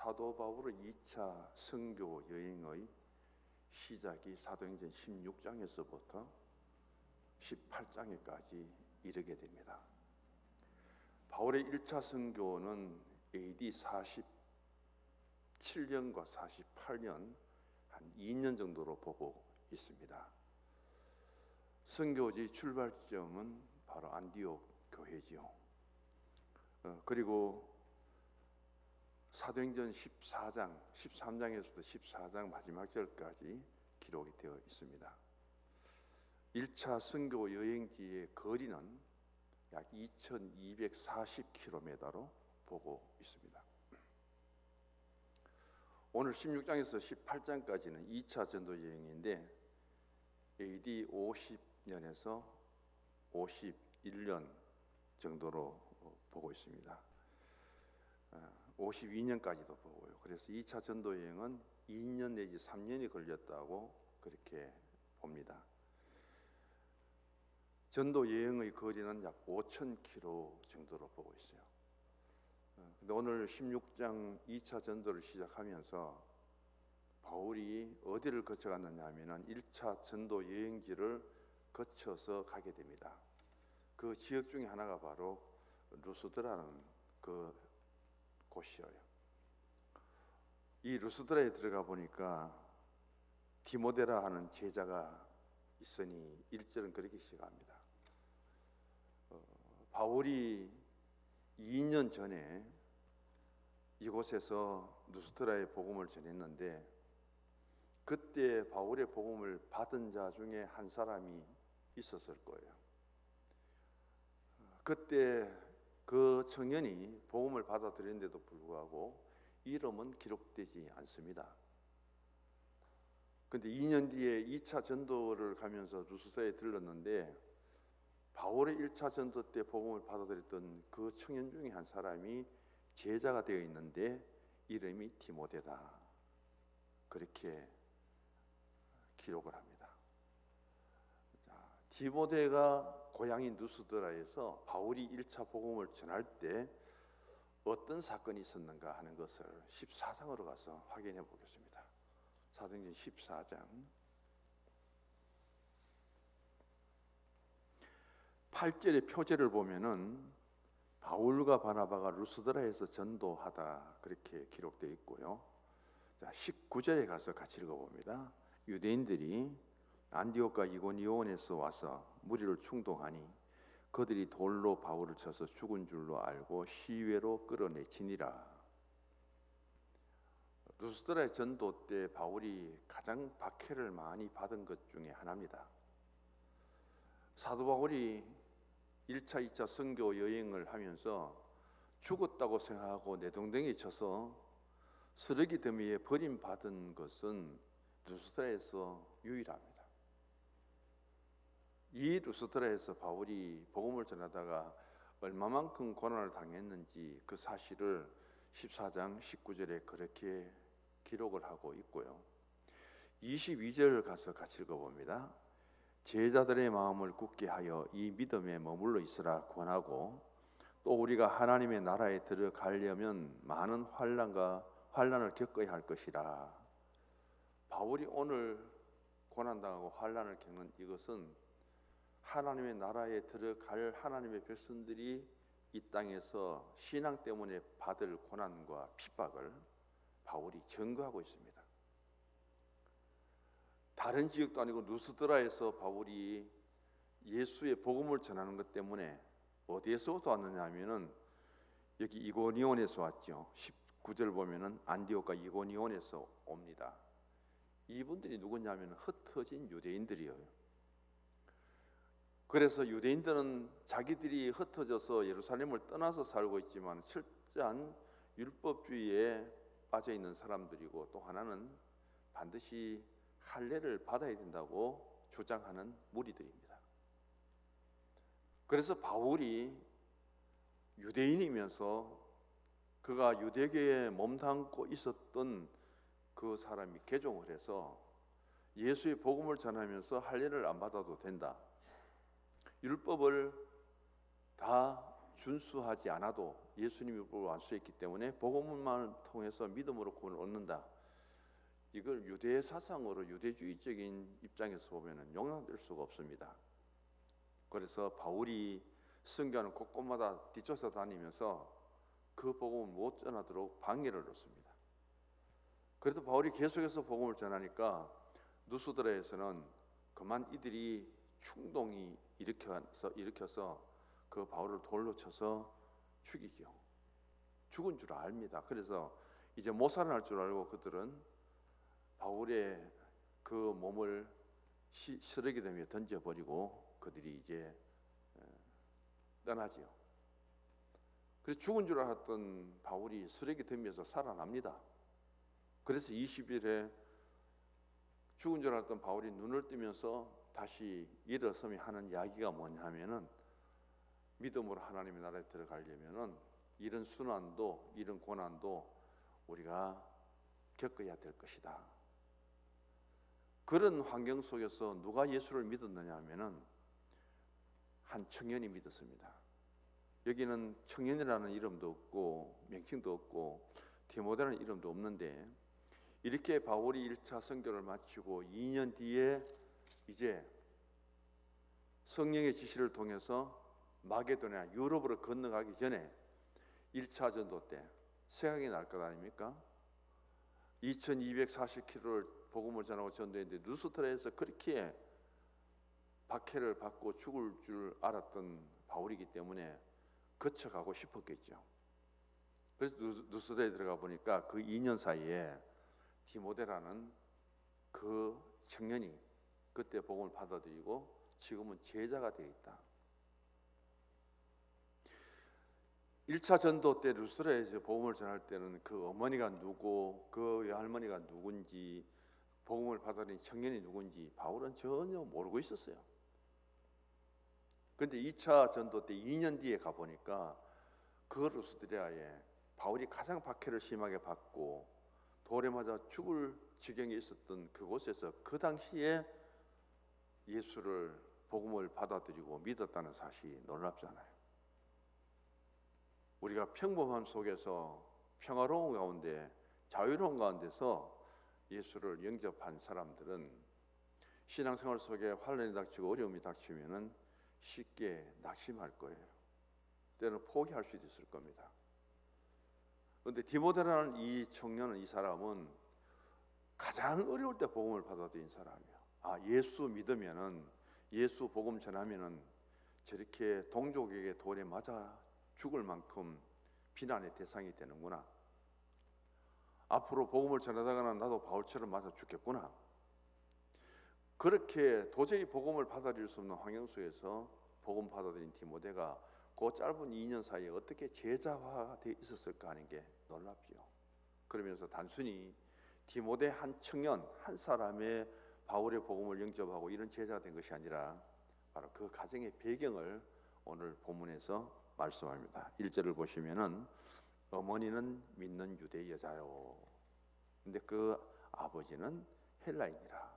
사도 바울의 2차 선교 여행의 시작이 사도행전 16장에서부터 18장에까지 이르게 됩니다. 바울의 1차 선교는 AD 47년과 48년 한 2년 정도로 보고 있습니다. 선교지 출발점은 바로 안디옥 교회지요. 그리고 사도행전 14장, 13장에서부터 14장 마지막 절까지 기록이 되어 있습니다. 1차 선교 여행지의 거리는 약 2240km로 보고 있습니다. 오늘 16장에서 18장까지는 2차 전도 여행인데 AD 50년에서 51년 정도로 보고 있습니다. 52년까지도 보고요. 그래서 2차 전도 여행은 2년 내지 3년이 걸렸다고 그렇게 봅니다. 전도 여행의 거리는 약 5,000km 정도로 보고 있어요. 근데 오늘 16장 2차 전도를 시작하면서 바울이 어디를 거쳐갔느냐 하면은 1차 전도 여행지를 거쳐서 가게 됩니다. 그 지역 중에 하나가 바로 루스드라는 그 곳이에요. 이 루스드라에 들어가 보니까 디모데라 하는 제자가 있으니 1절은 그렇게 시작합니다. 바울이 2년 전에 이곳에서 루스드라의 복음을 전했는데 그때 바울의 복음을 받은 자 중에 한 사람이 있었을 거예요. 그때 그 청년이 복음을 받아들였는데도 불구하고 이름은 기록되지 않습니다. 그런데 2년 뒤에 2차 전도를 가면서 루스드라에 들렀는데 바울의 1차 전도 때 복음을 받아들였던 그 청년 중에 한 사람이 제자가 되어 있는데 이름이 디모데다. 그렇게 기록을 합니다. 디모데가 고향인 루스드라에서 바울이 1차 복음을 전할 때 어떤 사건이 있었는가 하는 것을 14장으로 가서 확인해 보겠습니다. 사도행전 14장 8절의 표제를 보면은 바울과 바나바가 루스드라에서 전도하다 그렇게 기록되어 있고요. 자, 19절에 가서 같이 읽어봅니다. 유대인들이 안디옥과 이고니온에서 와서 무리를 충동하니 그들이 돌로 바울을 쳐서 죽은 줄로 알고 시외로 끌어내치니라. 루스드라의 전도 때 바울이 가장 박해를 많이 받은 것 중에 하나입니다. 사도 바울이 1차, 2차 선교 여행을 하면서 죽었다고 생각하고 내동댕이 쳐서 쓰레기 더미에 버림받은 것은 루스드라에서 유일합니다. 이 루스드라에서 바울이 복음을 전하다가 얼마만큼 고난을 당했는지 그 사실을 14장 19절에 그렇게 기록을 하고 있고요. 22절 가서 같이 읽어봅니다. 제자들의 마음을 굳게 하여 이 믿음에 머물러 있으라 권하고 또 우리가 하나님의 나라에 들어가려면 많은 환난을 겪어야 할 것이라. 바울이 오늘 고난당하고 환난을 겪는 이것은 하나님의 나라에 들어갈 하나님의 백성들이 이 땅에서 신앙 때문에 받을 고난과 핍박을 바울이 증거하고 있습니다. 다른 지역도 아니고 루스드라에서 바울이 예수의 복음을 전하는 것 때문에 어디에서부터 왔느냐 하면은 여기 이고니온에서 왔죠. 19절 보면은 안디옥과 이고니온에서 옵니다. 이분들이 누구냐면 흩어진 유대인들이에요. 그래서 유대인들은 자기들이 흩어져서 예루살렘을 떠나서 살고 있지만 철저한 율법주의에 빠져 있는 사람들이고 또 하나는 반드시 할례를 받아야 된다고 주장하는 무리들입니다. 그래서 바울이 유대인이면서 그가 유대교에 몸담고 있었던 그 사람이 개종을 해서 예수의 복음을 전하면서 할례를 안 받아도 된다. 율법을 다 준수하지 않아도 예수님이 완수했기 때문에 복음만을 통해서 믿음으로 구원을 얻는다. 이걸 유대 사상으로 유대주의적인 입장에서 보면 용납될 수가 없습니다. 그래서 바울이 선교하는 곳곳마다 뒤쫓아 다니면서 그 복음을 못 전하도록 방해를 넣습니다. 그래도 바울이 계속해서 복음을 전하니까 누스드라에서는 그만 이들이 충동이 일으켜서 그 바울을 돌로 쳐서 죽이죠. 죽은 줄 압니다. 그래서 이제 못 살아날 줄 알고 그들은 바울의 그 몸을 쓰레기 더미에 던져버리고 그들이 이제 떠나지요. 그래서 죽은 줄 알았던 바울이 쓰레기 더미에서 살아납니다. 그래서 20일에 죽은 줄 알았던 바울이 눈을 뜨면서 다시 일어서며 하는 이야기가 뭐냐면은 믿음으로 하나님의 나라에 들어가려면은 이런 순환도 이런 고난도 우리가 겪어야 될 것이다. 그런 환경 속에서 누가 예수를 믿었느냐 하면은 한 청년이 믿었습니다. 여기는 청년이라는 이름도 없고 명칭도 없고 디모데라는 이름도 없는데 이렇게 바울이 1차 선교를 마치고 2년 뒤에 이제 성령의 지시를 통해서 마게도냐 유럽으로 건너가기 전에 1차 전도 때 생각이 날 것 아닙니까? 2240km를 복음을 전하고 전도했는데 누스트라에서 그렇게 박해를 받고 죽을 줄 알았던 바울이기 때문에 거쳐가고 싶었겠죠. 그래서 누스트라에 들어가 보니까 그 2년 사이에 디모데라는 그 청년이 그때 복음을 받아들이고 지금은 제자가 되어 있다. 1차 전도 때 루스드라에서 복음을 전할 때는 그 어머니가 누구, 그 외할머니가 누군지, 복음을 받아들인 청년이 누군지 바울은 전혀 모르고 있었어요. 그런데 2차 전도 때 2년 뒤에 가보니까 그 루스드라에 바울이 가장 박해를 심하게 받고 돌에 맞아 죽을 지경에 있었던 그곳에서 그 당시에 예수를 복음을 받아들이고 믿었다는 사실이 놀랍잖아요. 우리가 평범함 속에서 평화로운 가운데 자유로운 가운데서 예수를 영접한 사람들은 신앙생활 속에 환난이 닥치고 어려움이 닥치면은 쉽게 낙심할 거예요. 때로는 포기할 수도 있을 겁니다. 그런데 디모데라는 이 청년은, 이 사람은 가장 어려울 때 복음을 받아들인 사람이에요. 아, 예수 믿으면은, 예수 복음 전하면은 저렇게 동족에게 돌에 맞아 죽을 만큼 비난의 대상이 되는구나. 앞으로 복음을 전하다가는 나도 바울처럼 맞아 죽겠구나. 그렇게 도저히 복음을 받아들일 수 없는 환경 속에서 복음 받아들인 디모데가 그 짧은 2년 사이에 어떻게 제자화가 되어 있었을까 하는 게 놀랍죠. 그러면서 단순히 디모데 한 청년 한 사람의 바울의 복음을 영접하고 이런 제자가 된 것이 아니라 바로 그 가정의 배경을 오늘 본문에서 말씀합니다. 1절을 보시면은 어머니는 믿는 유대 여자요. 근데 그 아버지는 헬라인이라.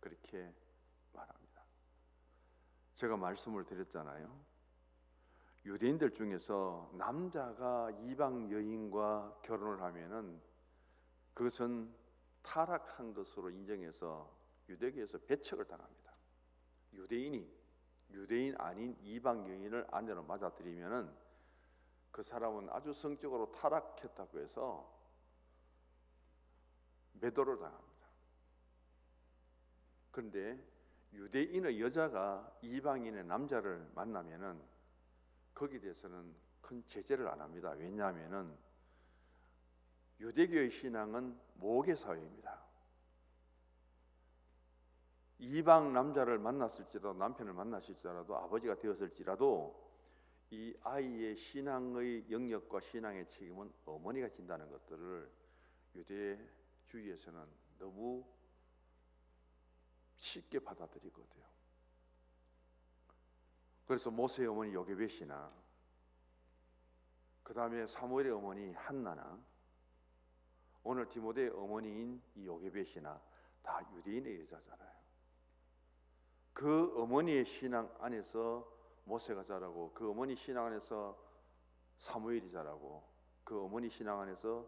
그렇게 말합니다. 제가 말씀을 드렸잖아요. 유대인들 중에서 남자가 이방 여인과 결혼을 하면은 그것은 타락한 것으로 인정해서 유대교에서 배척을 당합니다. 유대인 아닌 이방 여인을 아내로 맞아들이면은 그 사람은 아주 성적으로 타락했다고 해서 매도를 당합니다. 그런데 유대인의 여자가 이방인의 남자를 만나면은 거기에 대해서는 큰 제재를 안 합니다. 왜냐하면은 유대교의 신앙은 모계 사회입니다. 이방 남자를 만났을지라도, 남편을 만났을지라도, 아버지가 되었을지라도 이 아이의 신앙의 영역과 신앙의 책임은 어머니가 진다는 것들을 유대주의에서는 너무 쉽게 받아들이거든요. 그래서 모세의 어머니 요게벳이나 그 다음에 사무엘의 어머니 한나나 오늘 디모데의 어머니인 이 요게벳이나 다 유대인의 여자잖아요. 그 어머니의 신앙 안에서 모세가 자라고 그 어머니 신앙 안에서 사무엘이 자라고 그 어머니 신앙 안에서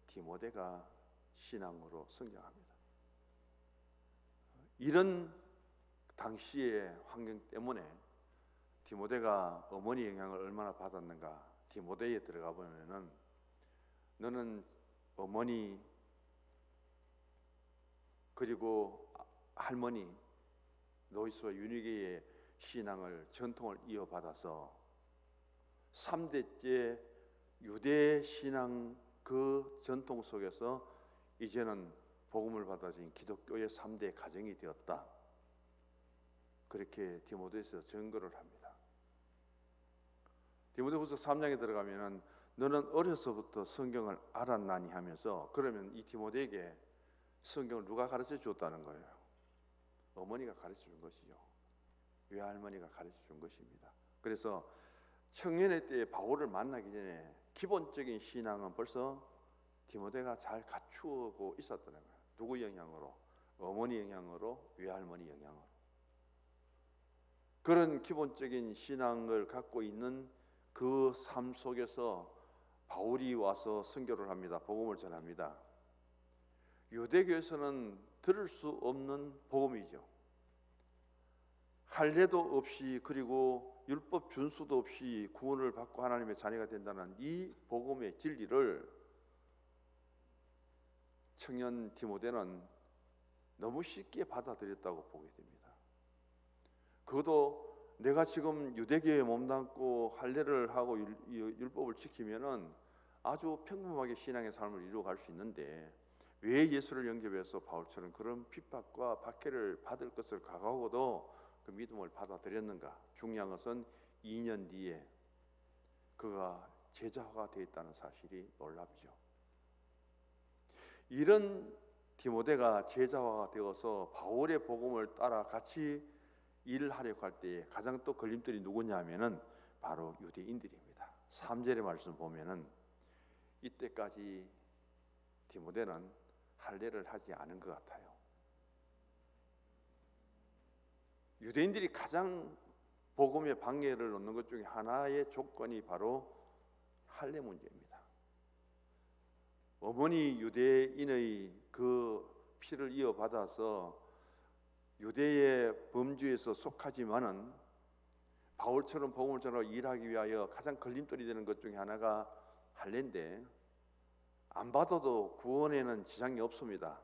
디모데가 신앙으로 성장합니다. 이런 당시의 환경 때문에 디모데가 어머니 영향을 얼마나 받았는가, 디모데에 들어가 보면은 너는 어머니 그리고 할머니 노이스와 유니게의 신앙을 전통을 이어받아서 3대째 유대 신앙 그 전통 속에서 이제는 복음을 받아진 기독교의 3대 가정이 되었다. 그렇게 디모데에서 증거를 합니다. 디모데후서 3장에 들어가면은 너는 어려서부터 성경을 알았나니 하면서, 그러면 이 디모데에게 성경을 누가 가르쳐 줬다는 거예요? 어머니가 가르쳐 준 것이죠. 외할머니가 가르쳐 준 것입니다. 그래서 청년의 때에 바울을 만나기 전에 기본적인 신앙은 벌써 디모데가 잘 갖추고 있었다는 거예요. 누구 영향으로? 어머니 영향으로, 외할머니 영향으로. 그런 기본적인 신앙을 갖고 있는 그 삶 속에서 바울이 와서 선교를 합니다. 복음을 전합니다. 유대교에서는 들을 수 없는 복음이죠. 할례도 없이, 그리고 율법 준수도 없이 구원을 받고 하나님의 자녀가 된다는 이 복음의 진리를 청년 디모데는 너무 쉽게 받아들였다고 보게 됩니다. 그것도 내가 지금 유대교에 몸담고 할례를 하고 율법을 지키면은 아주 평범하게 신앙의 삶을 이루어갈 수 있는데, 왜 예수를 영접해서 바울처럼 그런 핍박과 박해를 받을 것을 각오하고도 그 믿음을 받아들였는가? 중요한 것은 2년 뒤에 그가 제자가 되었다는 사실이 놀랍죠. 이런 디모데가 제자가 되어서 바울의 복음을 따라 같이 일을 하려고 할 때 가장 또 걸림돌이 누구냐 하면은 바로 유대인들입니다. 3절의 말씀 보면은 이때까지 디모데는 할례를 하지 않은 것 같아요. 유대인들이 가장 복음의 방해를 놓는 것 중에 하나의 조건이 바로 할례 문제입니다. 어머니 유대인의 그 피를 이어받아서 유대의 범주에서 속하지만은 바울처럼 복음을 전하고 일하기 위하여 가장 걸림돌이 되는 것 중에 하나가 할례인데, 안 받아도 구원에는 지장이 없습니다.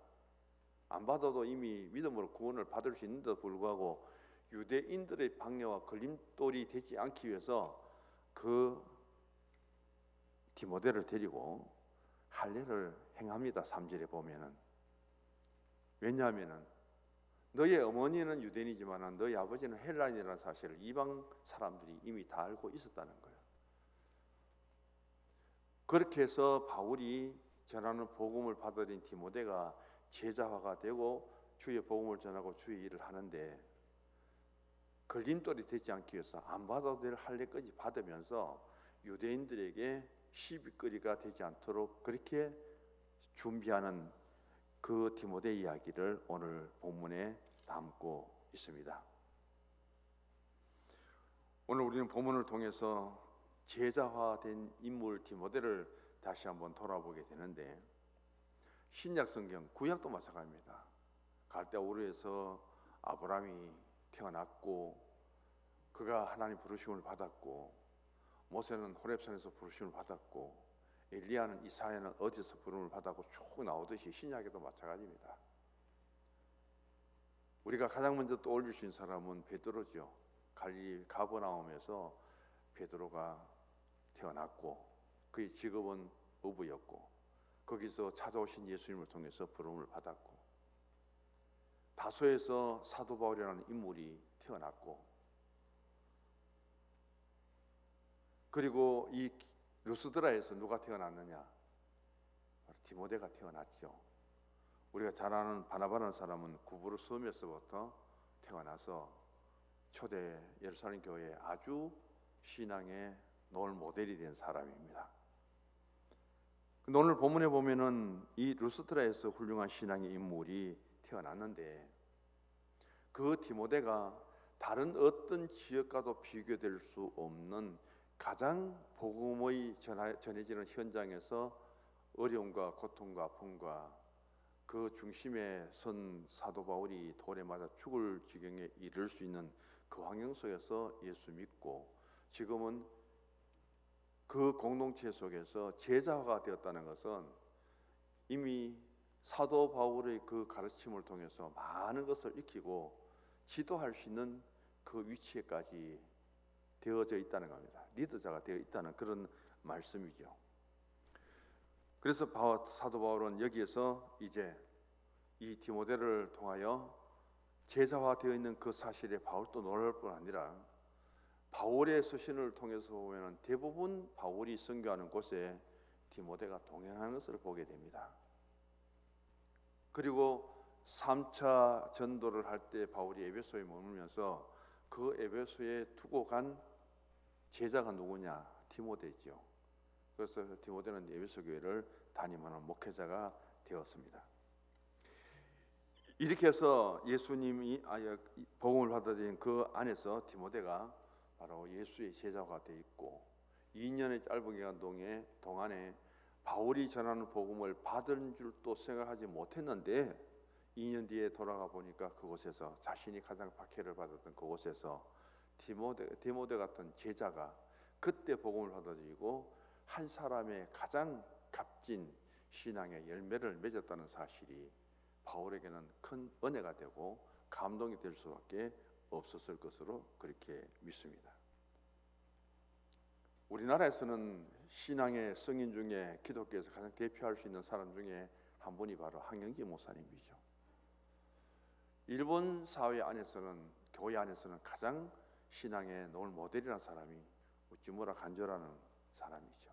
안 받아도 이미 믿음으로 구원을 받을 수 있는데도 불구하고 유대인들의 방해와 걸림돌이 되지 않기 위해서 그 디모데를 데리고 할례를 행합니다. 3절에 보면은. 왜냐하면은 너의 어머니는 유대인이지만 너의 아버지는 헬라인이라는 사실을 이방 사람들이 이미 다 알고 있었다는 거예요. 그렇게 해서 바울이 전하는 복음을 받아들인 디모데가 제자화가 되고 주의 복음을 전하고 주의 일을 하는데, 걸림돌이 되지 않기 위해서 안 받아도 될 할례까지 받으면서 유대인들에게 시비거리가 되지 않도록 그렇게 준비하는 그 디모데 이야기를 오늘 본문에 담고 있습니다. 오늘 우리는 본문을 통해서 제자화된 인물 디모데를 다시 한번 돌아보게 되는데, 신약 성경, 구약도 마찬가지입니다. 갈대아 우르에서 아브라함이 태어났고 그가 하나님 부르심을 받았고, 모세는 호렙산에서 부르심을 받았고, 엘리야는 이사야는 어디서 부름을 받았고 쭉 나오듯이 신약에도 마찬가지입니다. 우리가 가장 먼저 떠올릴 수 있는 사람은 베드로죠. 갈릴리 가버나움에서 베드로가 태어났고 그의 직업은 어부였고 거기서 찾아오신 예수님을 통해서 부름을 받았고, 다소에서 사도 바울이라는 인물이 태어났고, 그리고 이 루스드라에서 누가 태어났느냐? 바로 디모데가 태어났죠. 우리가 잘 아는 바나바라는 사람은 구브르 섬에서부터 태어나서 초대 예루살렘 교회의 아주 신앙의 롤 모델이 된 사람입니다. 근데 오늘 본문에 보면은 이 루스드라에서 훌륭한 신앙의 인물이 태어났는데, 그 디모데가 다른 어떤 지역과도 비교될 수 없는 가장 복음의 전해지는 현장에서 어려움과 고통과 아픔과 그 중심에 선 사도 바울이 돌에 맞아 죽을 지경에 이를 수 있는 그 환경 속에서 예수 믿고 지금은 그 공동체 속에서 제자가 되었다는 것은 이미 사도 바울의 그 가르침을 통해서 많은 것을 익히고 지도할 수 있는 그 위치에까지 되어져 있다는 겁니다. 리더자가 되어 있다는 그런 말씀이죠. 그래서 사도 바울은 여기에서 이제 이 디모데를 통하여 제자화되어 있는 그 사실에 바울도 놀랄 뿐 아니라 바울의 서신을 통해서 보면 대부분 바울이 선교하는 곳에 디모데가 동행하는 것을 보게 됩니다. 그리고 3차 전도를 할 때 바울이 에베소에 머물면서 그 에베소에 두고 간 제자가 누구냐? 디모데죠. 그래서 디모데는 에베소 교회를 담임하는 목회자가 되었습니다. 이렇게 해서 예수님이 복음을 받아들인 그 안에서 디모데가 바로 예수의 제자가 되어 있고 2년의 짧은 기간 동안에 바울이 전하는 복음을 받은 줄도 생각하지 못했는데 2년 뒤에 돌아가 보니까 그곳에서 자신이 가장 박해를 받았던 그곳에서 디모데 같은 제자가 그때 복음을 받아들이고 한 사람의 가장 값진 신앙의 열매를 맺었다는 사실이 바울에게는 큰 은혜가 되고 감동이 될 수밖에 없었을 것으로 그렇게 믿습니다. 우리나라에서는 신앙의 성인 중에 기독교에서 가장 대표할 수 있는 사람 중에 한 분이 바로 한경지 목사님이죠. 일본 사회 안에서는 교회 안에서는 가장 신앙의 롤 모델이라는 사람이 우찌무라 간조라는 사람이죠.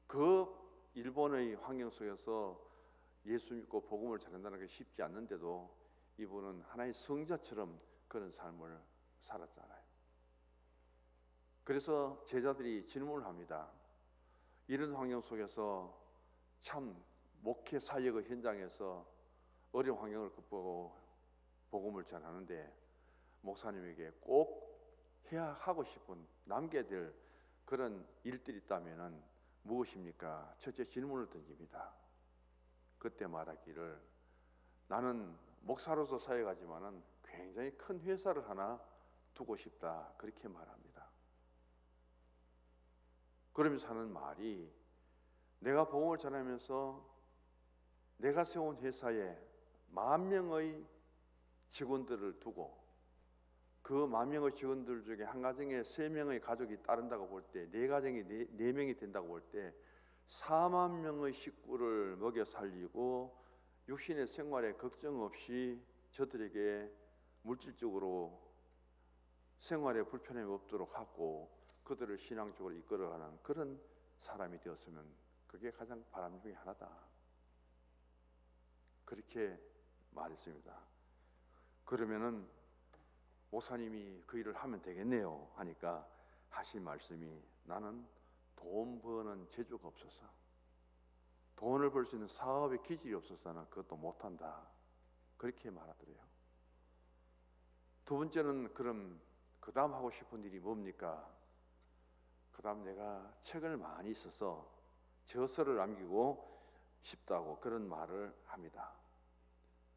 그 일본의 환경 속에서 예수 믿고 복음을 전한다는 게 쉽지 않는데도 이분은 하나의 성자처럼 그런 삶을 살았잖아요. 그래서 제자들이 질문을 합니다. 이런 환경 속에서 참 목회 사역의 현장에서 어려운 환경을 극복하고 복음을 전하는데 목사님에게 꼭 해야 하고 싶은 남겨야 될 그런 일들이 있다면 무엇입니까? 첫째 질문을 던집니다. 그때 말하기를 나는 목사로서 사역하지만은 굉장히 큰 회사를 하나 두고 싶다 그렇게 말합니다. 그러면서 하는 말이 내가 복음을 전하면서 내가 세운 회사에 10,000명의 직원들을 두고 그 10,000명의 직원들 중에 한 가정에 3명의 가족이 따른다고 볼 때 4가정이 4명이 된다고 볼 때 40,000명의 식구를 먹여 살리고 육신의 생활에 걱정 없이 저들에게 물질적으로 생활에 불편함이 없도록 하고 그들을 신앙적으로 이끌어가는 그런 사람이 되었으면 그게 가장 바람 중에 하나다. 그렇게 말했습니다. 그러면은 목사님이 그 일을 하면 되겠네요 하니까 하신 말씀이 나는 돈 버는 재주가 없어서 돈을 벌 수 있는 사업의 기질이 없어서 나는 그것도 못한다 그렇게 말하더래요. 두 번째는 그럼 그 다음 하고 싶은 일이 뭡니까? 그 다음 내가 책을 많이 써서 저서를 남기고 싶다고 그런 말을 합니다.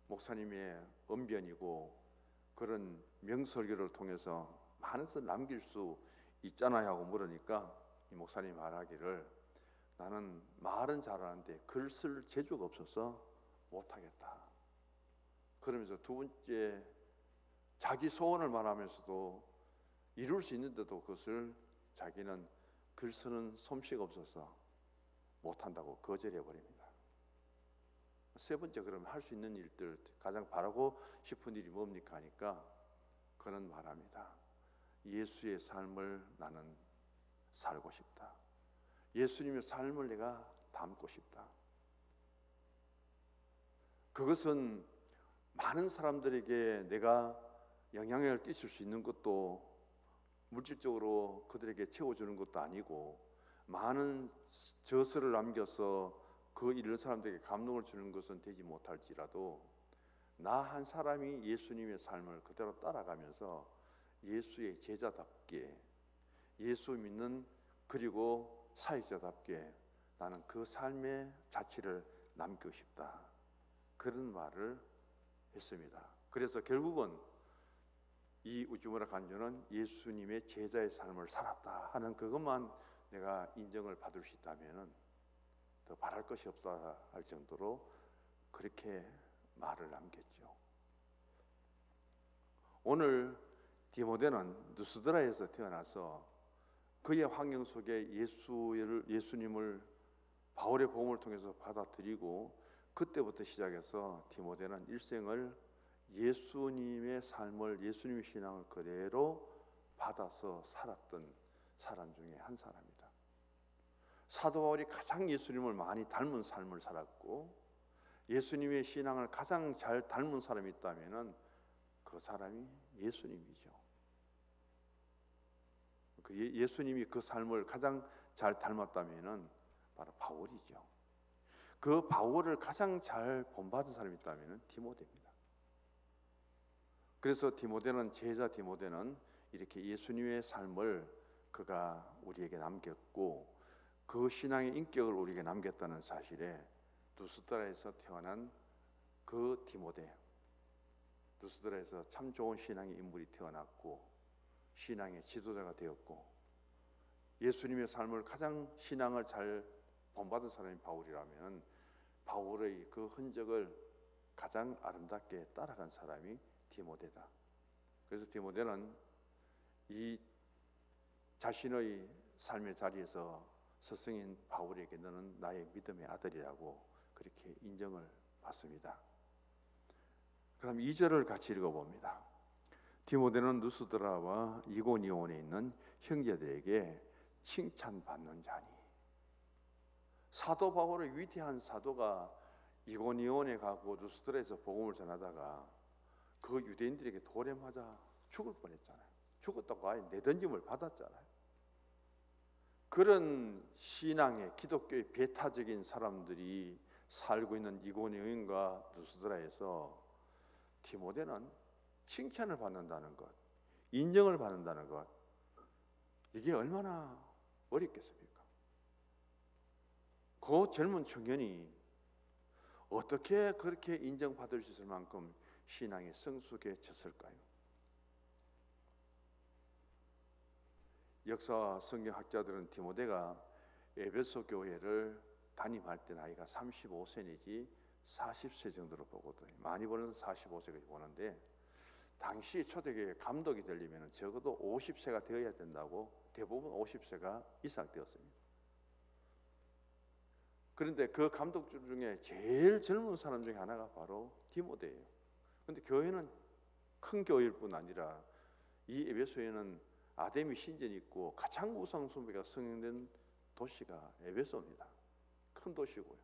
목사님의 언변이고 그런 명설교를 통해서 많은 것을 남길 수 있잖아요 하고 물으니까 이 목사님이 말하기를 나는 말은 잘하는데 글 쓸 재주가 없어서 못하겠다. 그러면서 두 번째 자기 소원을 말하면서도 이룰 수 있는데도 그것을 자기는 글 쓰는 솜씨가 없어서 못한다고 거절해 버립니다. 세 번째 그러면 할 수 있는 일들 가장 바라고 싶은 일이 뭡니까 하니까 그는 말합니다. 예수의 삶을 나는 살고 싶다. 예수님의 삶을 내가 담고 싶다. 그것은 많은 사람들에게 내가 영향력을 끼칠 수 있는 것도 물질적으로 그들에게 채워주는 것도 아니고 많은 저서를 남겨서 그 읽는 사람들에게 감동을 주는 것은 되지 못할지라도 나 한 사람이 예수님의 삶을 그대로 따라가면서 예수의 제자답게 예수 믿는 그리고 사역자답게 나는 그 삶의 자취를 남기고 싶다. 그런 말을 했습니다. 그래서 결국은 이 우즈무라 간주는 예수님의 제자의 삶을 살았다 하는 그것만 내가 인정을 받을 수 있다면 더 바랄 것이 없다 할 정도로 그렇게 말을 남겼죠. 오늘 디모데는 누스드라에서 태어나서 그의 환경 속에 예수님을 바울의 복음을 통해서 받아들이고 그때부터 시작해서 디모데는 일생을 예수님의 삶을, 예수님의 신앙을 그대로 받아서 살았던 사람 중에 한 사람이다. 사도 바울이 가장 예수님을 많이 닮은 삶을 살았고 예수님의 신앙을 가장 잘 닮은 사람이 있다면 그 사람이 예수님이죠. 예수님이 그 삶을 가장 잘 닮았다면 바로 바울이죠. 그 바울을 가장 잘 본받은 사람이 있다면 디모데입니다. 그래서 제자 디모데는 이렇게 예수님의 삶을 그가 우리에게 남겼고 그 신앙의 인격을 우리에게 남겼다는 사실에 누스드라에서 태어난 그 디모데, 누스드라에서 참 좋은 신앙의 인물이 태어났고 신앙의 지도자가 되었고 예수님의 삶을 가장 신앙을 잘 본받은 사람이 바울이라면 바울의 그 흔적을 가장 아름답게 따라간 사람이 디모데다. 그래서 디모데는 이 자신의 삶의 자리에서 스승인 바울에게 너는 나의 믿음의 아들이라고 그렇게 인정을 받습니다. 그럼 2절을 같이 읽어봅니다. 디모데는 누스드라와 이고니온에 있는 형제들에게 칭찬받는 자니. 사도 바울의 위대한 사도가 이고니온에 가고 누스드라에서 복음을 전하다가 그 유대인들에게 돌에 맞아 죽을 뻔했잖아요. 죽었다고 아예 내던짐을 받았잖아요. 그런 신앙의 기독교의 배타적인 사람들이 살고 있는 이고니온과 누스드라에서 디모데는 칭찬을 받는다는 것, 인정을 받는다는 것, 이게 얼마나 어렵겠습니까? 그 젊은 청년이 어떻게 그렇게 인정받을 수 있을 만큼 신앙이 성숙해졌을까요? 역사 성경학자들은 디모데가 에베소 교회를 담임할 때 나이가 35세 내지 40세 정도로 보거든요. 많이 보는 45세까지 보는데 당시 초대교회 감독이 되려면 적어도 50세가 되어야 된다고 대부분 50세가 이상 되었습니다. 그런데 그 감독 중에 제일 젊은 사람 중에 하나가 바로 디모데예요. 그런데 교회는 큰 교회일 뿐 아니라 이 에베소에는 아데미 신전이 있고 가장 우상 숭배가 성행된 도시가 에베소입니다. 큰 도시고요.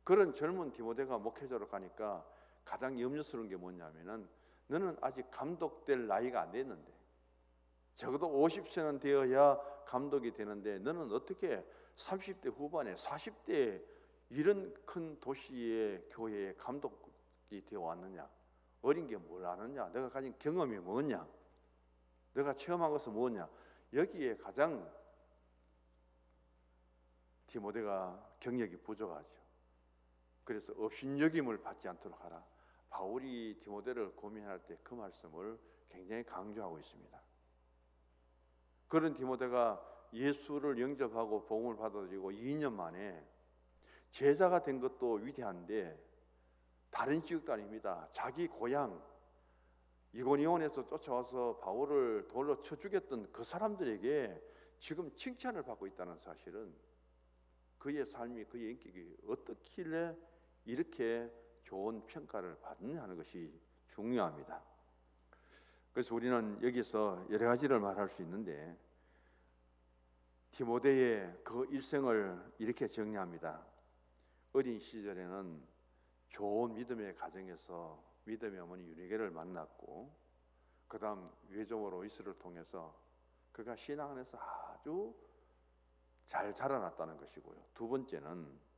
그런 젊은 디모데가 목회자로 가니까 가장 염려스러운 게 뭐냐면은 너는 아직 감독될 나이가 안 됐는데 적어도 50세는 되어야 감독이 되는데 너는 어떻게 30대 후반에 40대에 이런 큰 도시의 교회의 감독이 되어 왔느냐? 어린 게 뭘 아느냐? 내가 가진 경험이 뭐냐? 내가 체험한 것은 뭐냐? 여기에 가장 디모데가 경력이 부족하죠. 그래서 업신여김을 받지 않도록 하라. 바울이 디모데를 고민할 때 그 말씀을 굉장히 강조하고 있습니다. 그런 디모데가 예수를 영접하고 복음을 받아들이고 2년 만에 제자가 된 것도 위대한데 다른 지역도 아닙니다. 자기 고향 이고니온에서 쫓아와서 바울을 돌로 쳐 죽였던 그 사람들에게 지금 칭찬을 받고 있다는 사실은 그의 삶이, 그의 인격이 어떻길래 이렇게 좋은 평가를 받느냐 하는 것이 중요합니다. 그래서 우리는 여기서 여러 가지를 말할 수 있는데 디모데의 그 일생을 이렇게 정리합니다. 어린 시절에는 좋은 믿음의 가정에서 믿음의 어머니 유리게를 만났고 그 다음 외조모 로이스를 통해서 그가 신앙 안에서 아주 잘 자라났다는 것이고요. 두 번째는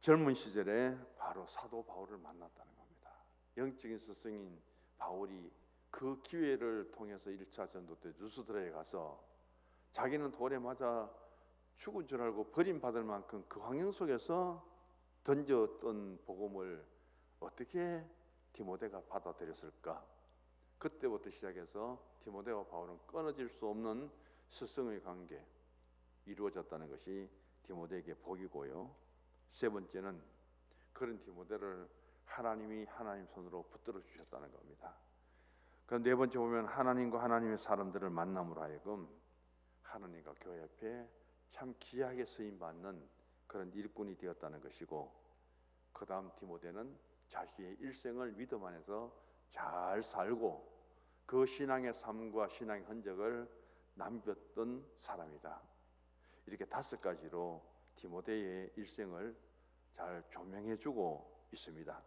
젊은 시절에 바로 사도 바울을 만났다는 겁니다. 영적인 스승인 바울이 그 기회를 통해서 1차 전도 때 루스드라에 가서 자기는 돌에 맞아 죽은 줄 알고 버림받을 만큼 그 환경 속에서 던졌던 복음을 어떻게 디모데가 받아들였을까? 그때부터 시작해서 디모데와 바울은 끊어질 수 없는 스승의 관계 이루어졌다는 것이 디모데에게 복이고요. 세 번째는 그런 디모데를 하나님이 하나님 손으로 붙들어 주셨다는 겁니다. 그럼 네 번째 보면 하나님과 하나님의 사람들을 만남으로 하여금 하나님과 교회 앞에 참 귀하게 쓰임 받는 그런 일꾼이 되었다는 것이고, 그 다음 디모데는 자기의 일생을 믿음 안에서 잘 살고 그 신앙의 삶과 신앙의 흔적을 남겼던 사람이다. 이렇게 5가지로 디모데의 일생을 잘 조명해주고 있습니다.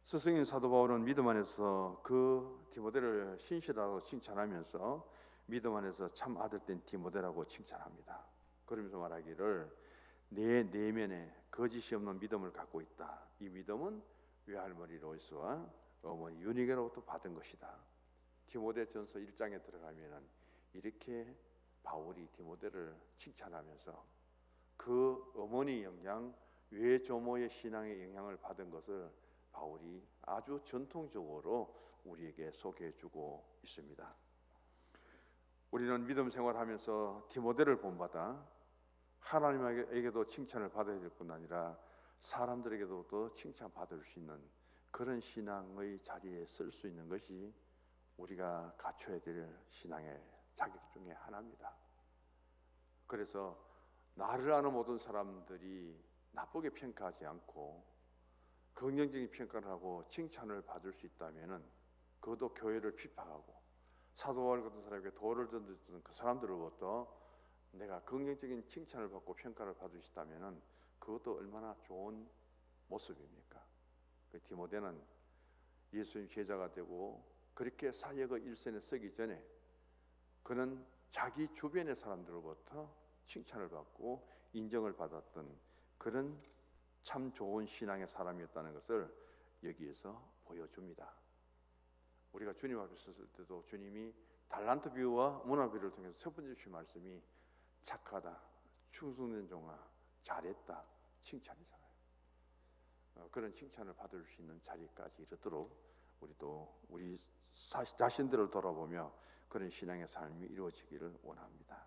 스승인 사도 바울은 믿음 안에서 그 디모데를 신실하다고 칭찬하면서 믿음 안에서 참 아들된 디모데라고 칭찬합니다. 그러면서 말하기를 내 내면에 거짓이 없는 믿음을 갖고 있다. 이 믿음은 외할머니 로이스와 어머니 유니게로부터 받은 것이다. 디모데전서 1장에 들어가면은 이렇게 바울이 디모데를 칭찬하면서 그 어머니 영향, 외조모의 신앙의 영향을 받은 것을 바울이 아주 전통적으로 우리에게 소개해주고 있습니다. 우리는 믿음 생활하면서 디모데를 본받아 하나님에게도 칭찬을 받아야 될 뿐 아니라 사람들에게도 또 칭찬받을 수 있는 그런 신앙의 자리에 쓸 수 있는 것이 우리가 갖춰야 될 신앙의 자격 중에 하나입니다. 그래서 나를 아는 모든 사람들이 나쁘게 평가하지 않고 긍정적인 평가를 하고 칭찬을 받을 수 있다면은 그것도 교회를 비판하고 사도 바울 같은 사람에게 돌을 던졌던 그 사람들로부터 내가 긍정적인 칭찬을 받고 평가를 받을 수 있다면은 그것도 얼마나 좋은 모습입니까? 그 디모데는 예수님 제자가 되고 그렇게 사역의 일선에 서기 전에 그는 자기 주변의 사람들로부터 칭찬을 받고 인정을 받았던 그런 참 좋은 신앙의 사람이었다는 것을 여기에서 보여줍니다. 우리가 주님 앞에 섰을 때도 주님이 달란트 비유와 문화 비유를 통해서 첫 번째 주신 말씀이 착하다, 충성된 종아, 잘했다 칭찬이잖아요. 그런 칭찬을 받을 수 있는 자리까지 이르도록 우리도 우리 자신들을 돌아보며 그런 신앙의 삶이 이루어지기를 원합니다.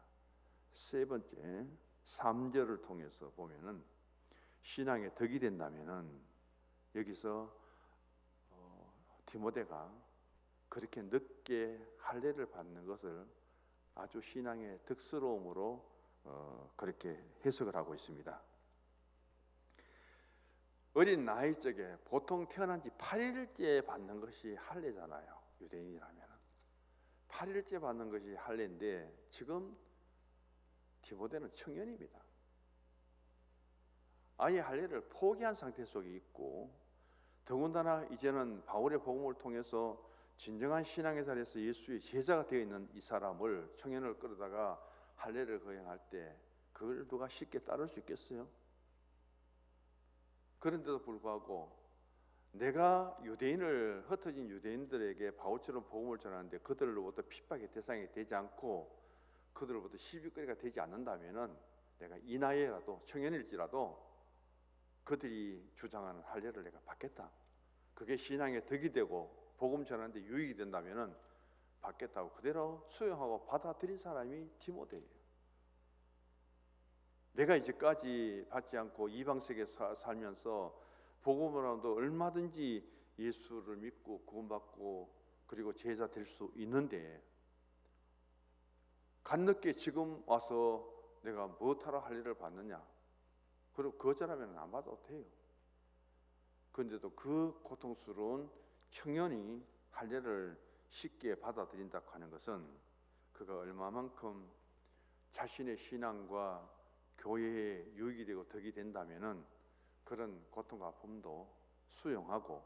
세 번째 3절을 통해서 보면은 신앙의 덕이 된다면은 여기서 디모데가 그렇게 늦게 할례를 받는 것을 아주 신앙의 덕스러움으로 그렇게 해석을 하고 있습니다. 어린 나이 쪽에 보통 태어난 지 8일째 받는 것이 할례잖아요. 유대인이라면 8일째 받는 것이 할례인데 지금 디모데는 청년입니다. 아예 할례를 포기한 상태 속에 있고 더군다나 이제는 바울의 복음을 통해서 진정한 신앙의 자리에서 예수의 제자가 되어 있는 이 사람을 청년을 끌어다가 할례를 거행할 때 그걸 누가 쉽게 따를 수 있겠어요? 그런데도 불구하고 내가 유대인을 흩어진 유대인들에게 바울처럼 복음을 전하는데 그들로부터 핍박의 대상이 되지 않고 그들로부터 시비거리가 되지 않는다면은 내가 이 나이에라도 청년일지라도 그들이 주장하는 할례를 내가 받겠다. 그게 신앙의 덕이 되고 복음 전하는데 유익이 된다면은 받겠다고 그대로 수용하고 받아들인 사람이 디모데예요. 내가 이제까지 받지 않고 이방 세계에 살면서 복음으로도 얼마든지 예수를 믿고 구원받고 그리고 제자 될 수 있는데 간늦게 지금 와서 내가 무엇하러 할례를 받느냐? 그리고 거절하면 안 받아도 돼요. 그런데도 그 고통스러운 청년이 할례를 쉽게 받아들인다고 하는 것은 그가 얼마만큼 자신의 신앙과 교회에 유익이 되고 덕이 된다면은 그런 고통과 아픔도 수용하고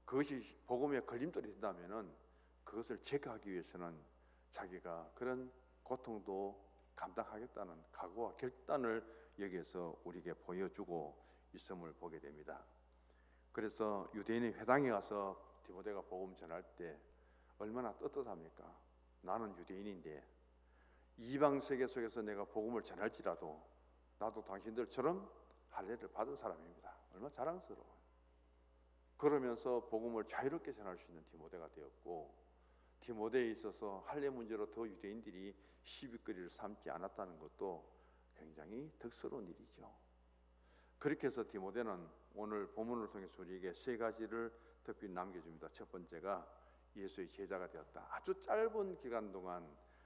그것이 복음의 걸림돌이 된다면은 그것을 제거하기 위해서는 자기가 그런 고통도 감당하겠다는 각오와 결단을 여기에서 우리에게 보여주고 있음을 보게 됩니다. 그래서 유대인의 회당에 가서 디모데가 복음 전할 때 얼마나 떳떳합니까? 나는 유대인인데 이방 세계 속에서 내가 복음을 전할지라도 나도 당신들처럼 할례를 받은 사람입니다. 얼마나 자랑스러워요. 그러면서 복음을 자유롭게 전할 수 있는 디모데가 되었고, 디모데에 있어서 할례 문제로 더 유대인들이 시비거리를 삼지 않았다는 것도 굉장히 덕스러운 일이죠. 그렇게 해서 디모데는 오늘 본문을 통해서 우리에게 세 가지를 특별히 남겨줍니다. 첫 번째가 예수의 제자가 되었다. 아주 짧은 기간 동안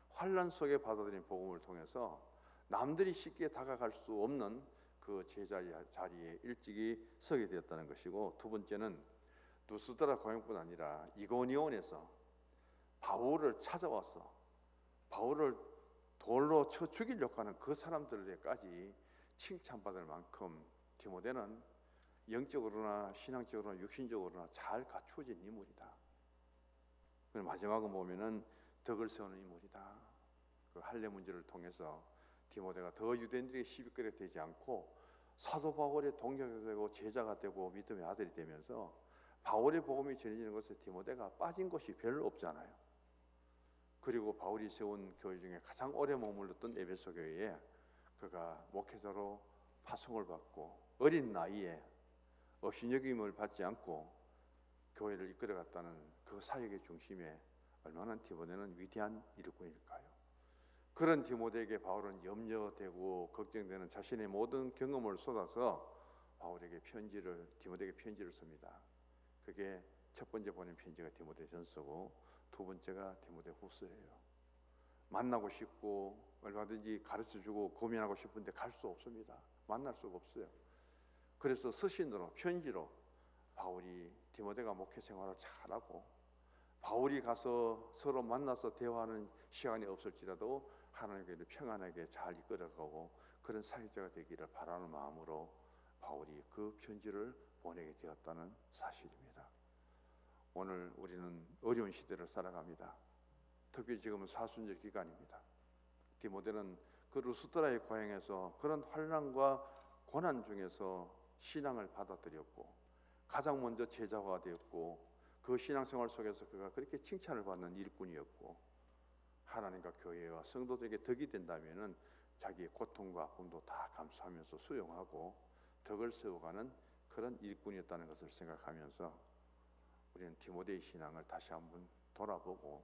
환난 속에 받아들인 복음을 통해서 남들이 쉽게 다가갈 수 없는 그 제자 자리에 일찍이 서게 되었다는 것이고, 두 번째는 누스드라 고향뿐 아니라 이고니온에서 바울을 찾아와서 바울을 돌로 쳐 죽이려고 하는 그 사람들에게까지 칭찬받을 만큼 디모데는 영적으로나 신앙적으로나 육신적으로나 잘 갖추어진 인물이다. 그리고 마지막은 보면은 덕을 세우는 인물이다. 그 할례 문제를 통해서 디모데가 더 유대인들에게 시비거리가 되지 않고 사도 바울의 동료가 되고 제자가 되고 믿음의 아들이 되면서 바울의 복음이 전해지는 것에 디모데가 빠진 것이 별로 없잖아요. 그리고 바울이 세운 교회 중에 가장 오래 머물렀던 에베소 교회에 그가 목회자로 파송을 받고 어린 나이에 업신여김을 받지 않고 교회를 이끌어갔다는 그 사역의 중심에 얼마나 디모데는 위대한 일꾼일까요? 그런 디모데에게 바울은 염려되고 걱정되는 자신의 모든 경험을 쏟아서 디모데에게 편지를 씁니다. 그게 첫 번째 보낸 편지가 디모데전서고, 두 번째가 디모데후서예요. 만나고 싶고 얼마든지 가르쳐주고 고민하고 싶은데 갈 수 없습니다. 만날 수가 없어요. 그래서 서신으로 편지로 바울이 디모데가 목회 생활을 잘하고 바울이 가서 서로 만나서 대화하는 시간이 없을지라도 하나님의 교회를 평안하게 잘 이끌어가고 그런 사역자가 되기를 바라는 마음으로 바울이 그 편지를 보내게 되었다는 사실입니다. 오늘 우리는 어려운 시대를 살아갑니다. 특히 지금은 사순절 기간입니다. 디모데는 그 루스드라의 고향에서 그런 환난과 고난 중에서 신앙을 받아들였고 가장 먼저 제자가 되었고, 그 신앙생활 속에서 그가 그렇게 칭찬을 받는 일꾼이었고, 하나님과 교회와 성도들에게 덕이 된다면은 자기의 고통과 아픔도 다 감수하면서 수용하고 덕을 세워가는 그런 일꾼이었다는 것을 생각하면서 우리는 디모데의 신앙을 다시 한번 돌아보고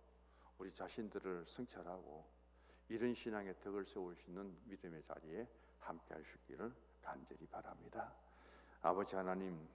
우리 자신들을 성찰하고 이런 신앙의 덕을 세울 수 있는 믿음의 자리에 함께 할 수 있기를 간절히 바랍니다. 아버지 하나님,